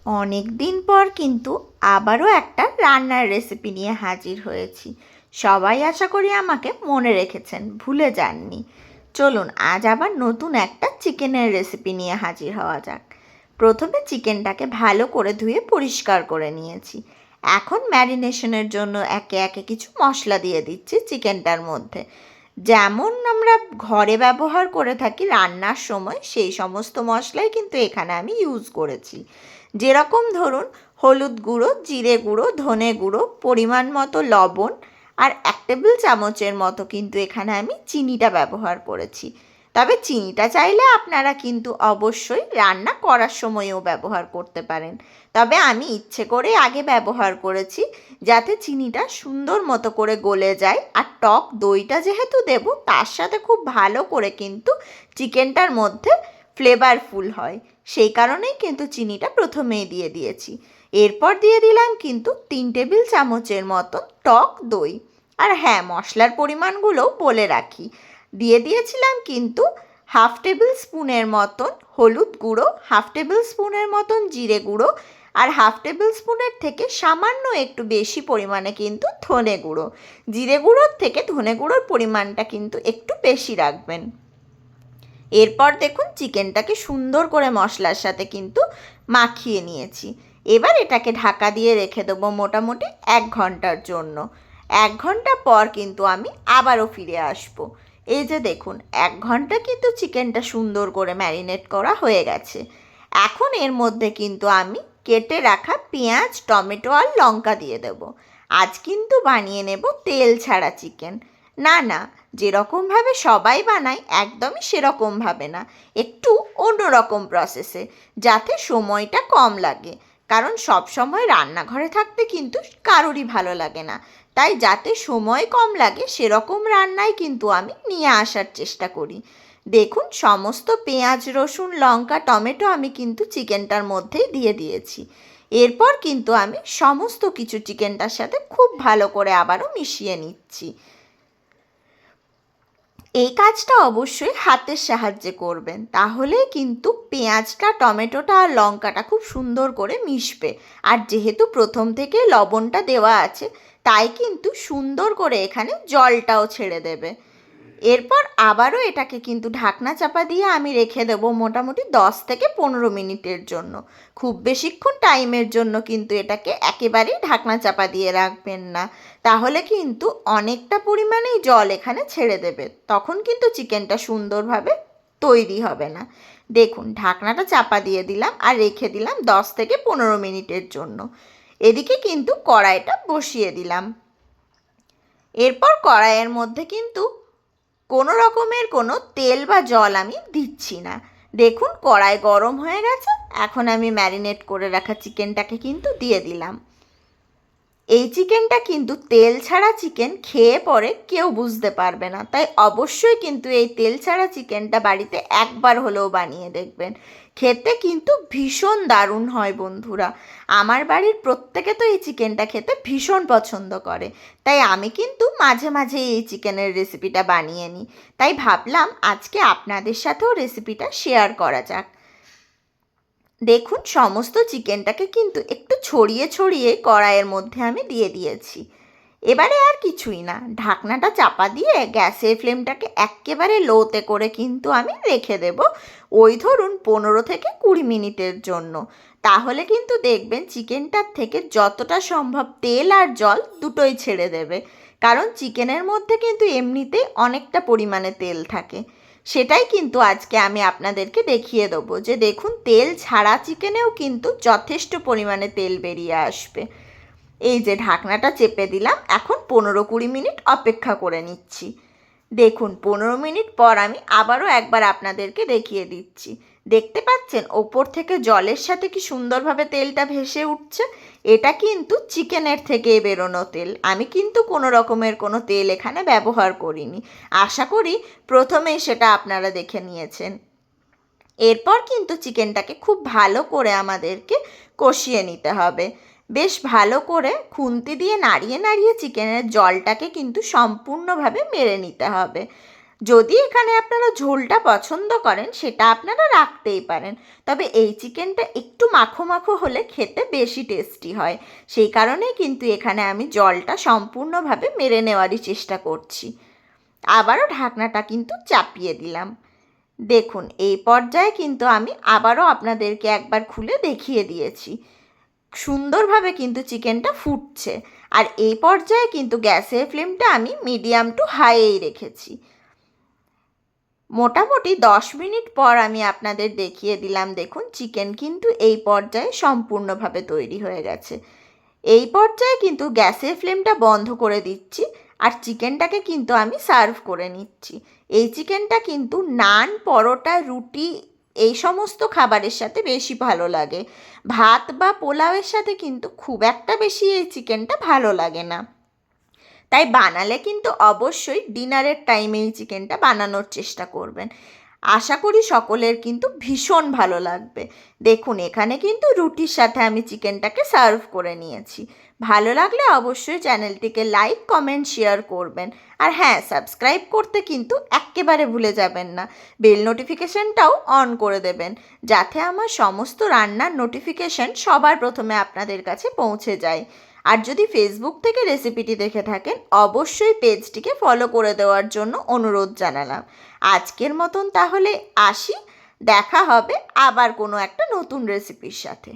অনেক দিন পর কিন্তু আবারও একটা রান্নার রেসিপি নিয়ে হাজির হয়েছি। সবাই আশা করি আমাকে মনে রেখেছেন, ভুলে যাননি। চলুন আজ আবার নতুন একটা চিকেনের রেসিপি নিয়ে হাজির হওয়া যাক। প্রথমে চিকেনটাকে ভালো করে ধুয়ে পরিষ্কার করে নিয়েছি। এখন ম্যারিনেশনের জন্য একে একে কিছু মশলা দিয়ে দিচ্ছি চিকেনটার মধ্যে। যেমন আমরা ঘরে ব্যবহার করে থাকি রান্নার সময়, সেই সমস্ত মশলাই কিন্তু এখানে আমি ইউজ করেছি। যেরকম ধরুন হলুদ গুঁড়ো, জিরে গুঁড়ো, ধনে গুঁড়ো, পরিমাণ মতো লবণ, আর 1 টেবিল চামচের মতো কিন্তু এখানে আমি চিনিটা ব্যবহার করেছি। তবে চিনিটা চাইলে আপনারা কিন্তু অবশ্যই রান্না করার সময়ও ব্যবহার করতে পারেন। তবে আমি ইচ্ছে করে আগে ব্যবহার করেছি, যাতে চিনিটা সুন্দর মতো করে গলে যায়। আর টক দইটা যেহেতু দেব, তার সাথে খুব ভালো করে কিন্তু চিকেনটার মধ্যে ফ্লেভারফুল হয়, সেই কারণেই কিন্তু চিনিটা প্রথমেই দিয়ে দিয়েছি। এরপর দিয়ে দিলাম কিন্তু 3 টেবিল চামচের মতো টক দই। আর হ্যাঁ, মশলার পরিমাণগুলোও বলে রাখি, দিয়ে দিয়েছিলাম কিন্তু 1/2 টেবিল স্পুনের মতন হলুদ গুঁড়ো, 1/2 টেবিল স্পুনের মতন জিরে গুঁড়ো, আর 1/2 টেবিল স্পুনের থেকে সামান্য একটু বেশি পরিমাণে কিন্তু ধনে গুঁড়ো। জিরে গুঁড়োর থেকে ধনে গুঁড়োর পরিমাণটা কিন্তু একটু বেশি রাখবেন। এরপর দেখুন চিকেনটাকে সুন্দর করে মশলার সাথে কিন্তু মাখিয়ে নিয়েছি। এবার এটাকে ঢাকা দিয়ে রেখে দেবো মোটামুটি 1 ঘন্টার জন্য। 1 ঘন্টা পর কিন্তু আমি আবারও ফিরে আসব। এই যে দেখুন, 1 ঘন্টা কিন্তু চিকেনটা সুন্দর করে ম্যারিনেট করা হয়ে গেছে। এখন এর মধ্যে কিন্তু আমি কেটে রাখা পেঁয়াজ, টমেটো আর লঙ্কা দিয়ে দেব। আজ কিন্তু বানিয়ে নেব তেল ছাড়া চিকেন। না না, যেরকমভাবে সবাই বানায় একদমই সেরকমভাবে না, একটু অন্যরকম প্রসেসে, যাতে সময়টা কম লাগে। কারণ সব সময় রান্নাঘরে থাকতে কিন্তু কারোরই ভালো লাগে না। তাই যাতে সময় কম লাগে সেরকম রান্নাই কিন্তু আমি নিয়ে আসার চেষ্টা করি। দেখুন সমস্ত পেঁয়াজ, রসুন, লঙ্কা, টমেটো আমি কিন্তু চিকেনটার মধ্যেই দিয়ে দিয়েছি। এরপর কিন্তু আমি সমস্ত কিছু চিকেনটার সাথে খুব ভালো করে আবারও মিশিয়ে নিচ্ছি। এই কাজটা অবশ্যই হাতের সাহায্যে করবেন, তাহলে কিন্তু পেঁয়াজটা, টমেটোটা আর লঙ্কাটা খুব সুন্দর করে মিশবে। আর যেহেতু প্রথম থেকে লবণটা দেওয়া আছে, তাই কিন্তু সুন্দর করে এখানে জলটাও ছেড়ে দেবে। এরপর আবারও এটাকে কিন্তু ঢাকনা চাপা দিয়ে আমি রেখে দেবো মোটামুটি 10 থেকে 15 মিনিটের জন্য। খুব বেশিক্ষণ টাইমের জন্য কিন্তু এটাকে একেবারেই ঢাকনা চাপা দিয়ে রাখবেন না, তাহলে কিন্তু অনেকটা পরিমাণেই জল এখানে ছেড়ে দেবে, তখন কিন্তু চিকেনটা সুন্দরভাবে তৈরি হবে না। দেখুন ঢাকনাটা চাপা দিয়ে দিলাম আর রেখে দিলাম 10 থেকে 15 মিনিটের জন্য। এদিকে কিন্তু কড়াইটা বসিয়ে দিলাম। এরপর কড়াইয়ের মধ্যে কিন্তু কোনো রকমের কোনো তেল বা জল আমি দিচ্ছি না। দেখুন কড়াই গরম হয়ে গেছে। এখন আমি ম্যারিনেট করে রাখা চিকেনটাকে কিন্তু দিয়ে দিলাম। এই চিকেনটা কিন্তু তেল ছাড়া চিকেন, খেয়ে পরে কেউ বুঝতে পারবে না। তাই অবশ্যই কিন্তু এই তেল ছাড়া চিকেনটা বাড়িতে একবার হলেও বানিয়ে দেখবেন। খেতে কিন্তু ভীষণ দারুণ হয় বন্ধুরা। আমার বাড়ির প্রত্যেকে তো এই চিকেনটা খেতে ভীষণ পছন্দ করে। তাই আমি কিন্তু মাঝে মাঝে এই চিকেনের রেসিপিটা বানিয়ে নিই। তাই ভাবলাম আজকে আপনাদের সাথেও রেসিপিটা শেয়ার করা যাক। দেখুন সমস্ত চিকেনটাকে কিন্তু একটু ছড়িয়ে ছড়িয়ে কড়াইয়ের মধ্যে আমি দিয়ে দিয়েছি। এবারে আর কিছুই না, ঢাকনাটা চাপা দিয়ে গ্যাসের ফ্লেমটাকে একেবারে লোতে করে কিন্তু আমি রেখে দেব ওই ধরুন 15 থেকে 20 মিনিটের জন্য। তাহলে কিন্তু দেখবেন চিকেনটার থেকে যতটা সম্ভব তেল আর জল দুটোই ছেড়ে দেবে। কারণ চিকেনের মধ্যে কিন্তু এমনিতেই অনেকটা পরিমাণে তেল থাকে। সেটাই কিন্তু আজকে আমি আপনাদেরকে দেখিয়ে দেবো, যে দেখুন তেল ছাড়া চিকেনেও কিন্তু যথেষ্ট পরিমাণে তেল বেরিয়ে আসবে। এই যে ঢাকনাটা চেপে দিলাম, এখন 15-20 মিনিট অপেক্ষা করে নিচ্ছি। দেখুন 15 মিনিট পর আমি আবারও একবার আপনাদেরকে দেখিয়ে দিচ্ছি। দেখতে পাচ্ছেন ওপর থেকে জলের সাথে কি সুন্দরভাবে তেলটা ভেসে উঠছে। এটা কিন্তু চিকেনের থেকে বেরোনো তেল, আমি কিন্তু কোনো রকমের কোনো তেল এখানে ব্যবহার করিনি। আশা করি প্রথমেই সেটা আপনারা দেখে নিয়েছেন। এরপর কিন্তু চিকেনটাকে খুব ভালো করে আমাদেরকে কষিয়ে নিতে হবে। বেশ ভালো করে খুন্তি দিয়ে নাড়িয়ে নাড়িয়ে চিকেনের জলটাকে কিন্তু সম্পূর্ণভাবে মেরে নিতে হবে। যদি এখানে আপনারা ঝোলটা পছন্দ করেন সেটা আপনারা রাখতেই পারেন, তবে এই চিকেনটা একটু মাখো মাখো হলে খেতে বেশি টেস্টি হয়। সেই কারণেই কিন্তু এখানে আমি জলটা সম্পূর্ণভাবে মেরে নেওয়ারই চেষ্টা করছি। আবারও ঢাকনাটা কিন্তু চাপিয়ে দিলাম। দেখুন এই পর্যায়ে কিন্তু আমি আবারও আপনাদেরকে একবার খুলে দেখিয়ে দিয়েছি, সুন্দরভাবে কিন্তু চিকেনটা ফুটছে। আর এই পর্যায়ে কিন্তু গ্যাসের ফ্লেমটা আমি মিডিয়াম টু হাইয়েই রেখেছি। মোটামুটি 10 মিনিট পর আমি আপনাদের দেখিয়ে দিলাম, দেখুন চিকেন কিন্তু এই পর্যায়ে সম্পূর্ণভাবে তৈরি হয়ে গেছে। এই পর্যায়ে কিন্তু গ্যাসের ফ্লেমটা বন্ধ করে দিচ্ছি আর চিকেনটাকে কিন্তু আমি সার্ভ করে নিচ্ছি। এই চিকেনটা কিন্তু নান, পরোটা, রুটি এই সমস্ত খাবারের সাথে বেশি ভালো লাগে। ভাত বা পোলাওয়ের সাথে কিন্তু খুব একটা বেশি এই চিকেনটা ভালো লাগে না। তাই বানালে কিন্তু অবশ্যই ডিনারের টাইমে এই চিকেনটা বানানোর চেষ্টা করবেন। আশা করি সকলের কিন্তু ভীষণ ভালো লাগবে। দেখুন এখানে কিন্তু রুটির সাথে আমি চিকেনটাকে সার্ভ করে নিয়েছি। ভালো লাগলে অবশ্যই চ্যানেলটিকে লাইক, কমেন্ট, শেয়ার করবেন। আর হ্যাঁ, সাবস্ক্রাইব করতে কিন্তু একেবারে ভুলে যাবেন না। বেল নোটিফিকেশনটাও অন করে দেবেন, যাতে আমার সমস্ত রান্নার নোটিফিকেশন সবার প্রথমে আপনাদের কাছে পৌঁছে যায়। আর যদি ফেসবুক থেকে রেসিপিটি দেখে থাকেন অবশ্যই পেজটিকে ফলো করে দেওয়ার জন্য অনুরোধ জানালাম। আজকের মতন তাহলে আসি, দেখা হবে আবার কোনো একটা নতুন রেসিপির সাথে।